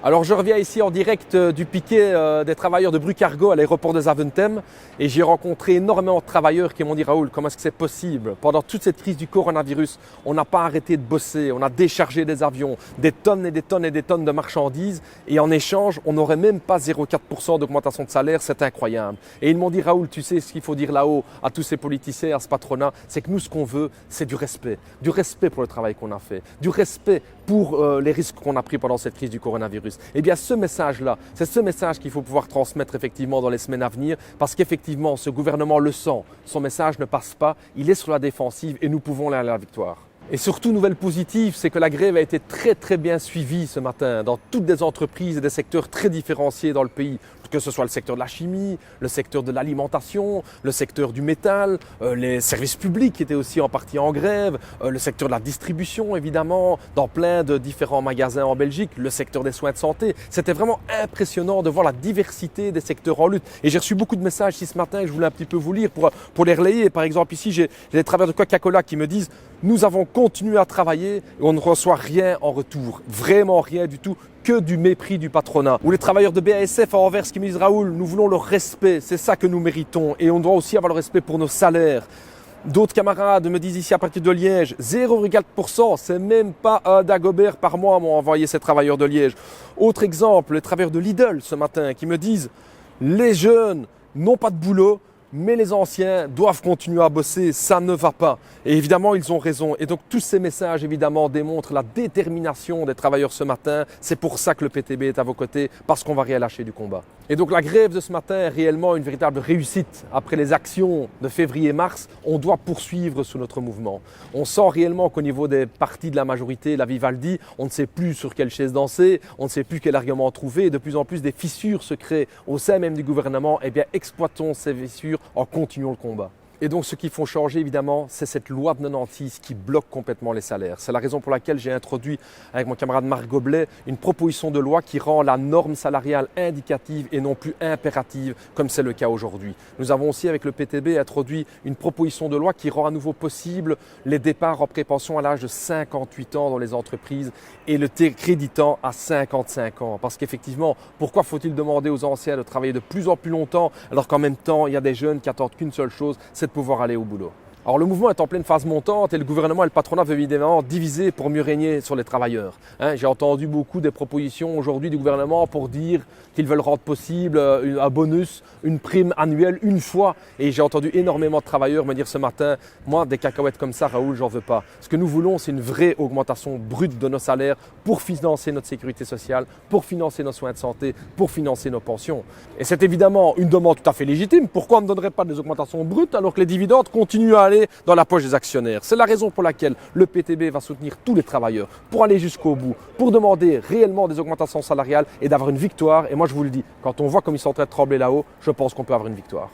Alors je reviens ici en direct du piquet des travailleurs de Brucargo à l'aéroport de Zaventem et j'ai rencontré énormément de travailleurs qui m'ont dit Raoul, comment est-ce que c'est possible? Pendant toute cette crise du coronavirus, on n'a pas arrêté de bosser, on a déchargé des avions, des tonnes et des tonnes et des tonnes de marchandises et en échange, on n'aurait même pas 0,4% d'augmentation de salaire, c'est incroyable. Et ils m'ont dit Raoul, tu sais ce qu'il faut dire là-haut à tous ces politiciens, à ce patronat, c'est que nous ce qu'on veut, c'est du respect pour le travail qu'on a fait, du respect pour les risques qu'on a pris pendant cette crise du coronavirus. Eh bien, ce message-là, c'est ce message qu'il faut pouvoir transmettre effectivement dans les semaines à venir parce qu'effectivement, ce gouvernement le sent. Son message ne passe pas, il est sur la défensive et nous pouvons aller à la victoire. Et surtout, nouvelle positive, c'est que la grève a été très bien suivie ce matin dans toutes des entreprises et des secteurs très différenciés dans le pays. Que ce soit le secteur de la chimie, le secteur de l'alimentation, le secteur du métal, les services publics qui étaient aussi en partie en grève, le secteur de la distribution évidemment, dans plein de différents magasins en Belgique, le secteur des soins de santé. C'était vraiment impressionnant de voir la diversité des secteurs en lutte. Et j'ai reçu beaucoup de messages ici ce matin que je voulais un petit peu vous lire pour les relayer. Par exemple ici, j'ai des travailleurs de Coca-Cola qui me disent « Nous avons continué à travailler et on ne reçoit rien en retour, vraiment rien du tout. » Que du mépris du patronat. Ou les travailleurs de BASF à Anvers qui me disent Raoul, nous voulons le respect, c'est ça que nous méritons et on doit aussi avoir le respect pour nos salaires. D'autres camarades me disent ici à partir de Liège, 0,4%, c'est même pas un Dagobert par mois m'ont envoyé ces travailleurs de Liège. Autre exemple, les travailleurs de Lidl ce matin qui me disent les jeunes n'ont pas de boulot, mais les anciens doivent continuer à bosser, ça ne va pas. Et évidemment, ils ont raison. Et donc, tous ces messages, évidemment, démontrent la détermination des travailleurs ce matin. C'est pour ça que le PTB est à vos côtés, parce qu'on va rien lâcher du combat. Et donc, la grève de ce matin est réellement une véritable réussite. Après les actions de février-mars, on doit poursuivre sur notre mouvement. On sent réellement qu'au niveau des partis de la majorité, la Vivaldi, on ne sait plus sur quelle chaise danser, on ne sait plus quel argument trouver. Et de plus en plus, des fissures se créent au sein même du gouvernement. Eh bien, exploitons ces fissures en continuant le combat. Et donc ce qu'il faut changer évidemment, c'est cette loi de 96 qui bloque complètement les salaires. C'est la raison pour laquelle j'ai introduit avec mon camarade Marc Goblet une proposition de loi qui rend la norme salariale indicative et non plus impérative comme c'est le cas aujourd'hui. Nous avons aussi avec le PTB introduit une proposition de loi qui rend à nouveau possible les départs en pré-pension à l'âge de 58 ans dans les entreprises et le créditant à 55 ans. Parce qu'effectivement, pourquoi faut-il demander aux anciens de travailler de plus en plus longtemps alors qu'en même temps, il y a des jeunes qui attendent qu'une seule chose, c'est de pouvoir aller au boulot. Alors le mouvement est en pleine phase montante et le gouvernement et le patronat veulent évidemment diviser pour mieux régner sur les travailleurs. J'ai entendu beaucoup des propositions aujourd'hui du gouvernement pour dire qu'ils veulent rendre possible un bonus, une prime annuelle une fois. Et j'ai entendu énormément de travailleurs me dire ce matin, moi des cacahuètes comme ça Raoul, j'en veux pas. Ce que nous voulons c'est une vraie augmentation brute de nos salaires pour financer notre sécurité sociale, pour financer nos soins de santé, pour financer nos pensions. Et c'est évidemment une demande tout à fait légitime. Pourquoi on ne donnerait pas des augmentations brutes alors que les dividendes continuent à aller dans la poche des actionnaires? C'est la raison pour laquelle le PTB va soutenir tous les travailleurs pour aller jusqu'au bout, pour demander réellement des augmentations salariales et d'avoir une victoire. Et moi je vous le dis, quand on voit comme ils sont en train de trembler là-haut, je pense qu'on peut avoir une victoire.